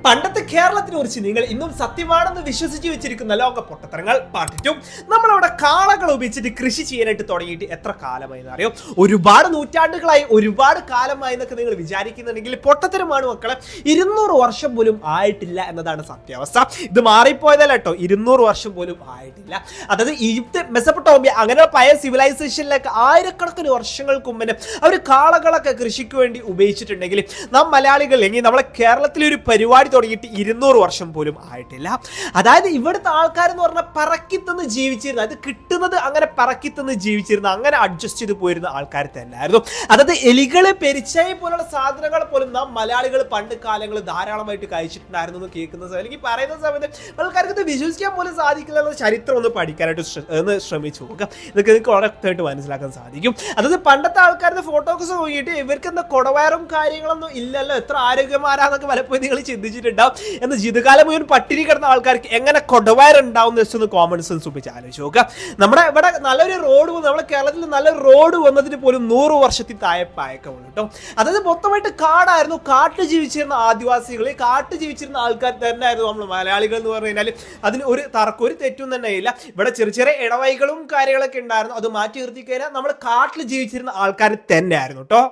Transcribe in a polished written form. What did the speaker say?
പണ്ടത്തെ കേരളത്തിനെ കുറിച്ച് നിങ്ങൾ ഇന്നും സത്യമാണെന്ന് വിശ്വസിച്ച് വെച്ചിരിക്കുന്ന ലോക പൊട്ടത്തരങ്ങൾ പാർട്ടിറ്റും നമ്മളവിടെ കാളകൾ ഉപയോഗിച്ചിട്ട് കൃഷി ചെയ്യാനായിട്ട് തുടങ്ങിയിട്ട് എത്ര കാലമായി എന്നറിയോ? ഒരുപാട് നൂറ്റാണ്ടുകളായി, ഒരുപാട് കാലമായി എന്നൊക്കെ നിങ്ങൾ വിചാരിക്കുന്നുണ്ടെങ്കിൽ പൊട്ടത്തരമാണ് മക്കളെ. 200 വർഷം പോലും ആയിട്ടില്ല എന്നതാണ് സത്യാവസ്ഥ. ഇത് മാറിപ്പോയതല്ല കേട്ടോ, 200 വർഷം പോലും ആയിട്ടില്ല. അതായത് ഈജിപ്ത്, മെസപ്പൊട്ടോമിയ അങ്ങനെ പഴയ സിവിലൈസേഷനിലേക്ക് ആയിരക്കണക്കിന് വർഷങ്ങൾക്ക് മുമ്പ് അവർ കാളകളൊക്കെ കൃഷിക്ക് വേണ്ടി ഉപയോഗിച്ചിട്ടുണ്ടെങ്കിൽ നാം മലയാളികൾ അല്ലെങ്കിൽ നമ്മളെ കേരളത്തിലെ ഒരു പരിപാടി തുടങ്ങിയിട്ട് 200 വർഷം പോലും ആയിട്ടില്ല. അതായത് ഇവിടുത്തെ ആൾക്കാരെന്ന് പറഞ്ഞാൽ പറക്കിത്തന്ന് ജീവിച്ചിരുന്ന, അത് കിട്ടുന്നത് അങ്ങനെ പറക്കിത്തന്ന് ജീവിച്ചിരുന്ന, അങ്ങനെ അഡ്ജസ്റ്റ് ചെയ്ത് പോയിരുന്ന ആൾക്കാർ തന്നെയായിരുന്നു. അതായത് എലികളെ, പെരിച്ചായി പോലുള്ള സാധനങ്ങൾ പോലും നാം മലയാളികൾ പണ്ട് കാലങ്ങളിൽ ധാരാളമായിട്ട് കഴിച്ചിട്ടുണ്ടായിരുന്നു എന്ന് കേൾക്കുന്ന സമയം, അല്ലെങ്കിൽ പറയുന്ന സമയത്ത് ആൾക്കാർക്ക് ഇത് വിശ്വസിക്കാൻ പോലും സാധിക്കില്ല എന്ന ചരിത്രം ഒന്ന് പഠിക്കാനായിട്ട് ശ്രമിച്ചു നോക്കുക. ഇതൊക്കെ നിങ്ങൾക്ക് വളരെ വ്യക്തമായിട്ട് മനസ്സിലാക്കാൻ സാധിക്കും. അതായത് പണ്ടത്തെ ആൾക്കാരുടെ ഫോട്ടോസ് നോക്കിയിട്ട് ഇവർക്ക് എന്താ കൊടവയറും കാര്യങ്ങളൊന്നും ഇല്ലല്ലോ, എത്ര ആരോഗ്യമാരാന്നൊക്കെ പലപ്പോഴും നിങ്ങൾ ചിന്തിച്ചിട്ടുണ്ടാവും. എന്ന് ജീവിതകാലം മുഴുവൻ പട്ടിണി കിടന്ന ആൾക്കാർക്ക് എങ്ങനെ കൊടവയറുണ്ടാവും എന്ന് കോമൺ സെൻസ് ഉപയോഗിച്ച് ആലോചിച്ച് നോക്കുക. നമ്മുടെ ഇവിടെ നല്ലൊരു റോഡ്, നമ്മുടെ കേരളത്തിൽ നല്ലൊരു റോഡ് വന്നതിന് പോലും 100 വർഷത്തിൽ താഴെ പഴക്കമുള്ളൂ കേട്ടോ. അതായത് മൊത്തമായിട്ട് കാടായിരുന്നു, കാട്ടിൽ ജീവിച്ചിരുന്ന ആദിവാസികൾ, കാട്ടിൽ ജീവിച്ചിരുന്ന ആൾക്കാർ തന്നെയായിരുന്നു നമ്മൾ മലയാളികൾ എന്ന് പറഞ്ഞു കഴിഞ്ഞാൽ. അതിന് ഒരു തർക്കം, ഒരു തെറ്റും തന്നെ ഇല്ല. ഇവിടെ ചെറിയ ചെറിയ ഇടവൈകളും കാര്യങ്ങളൊക്കെ ഉണ്ടായിരുന്നു, അത് മാറ്റി നിർത്തി കഴിഞ്ഞാൽ നമ്മൾ കാട്ടിൽ ജീവിച്ചിരുന്ന ആൾക്കാർ തന്നെയായിരുന്നു കേട്ടോ.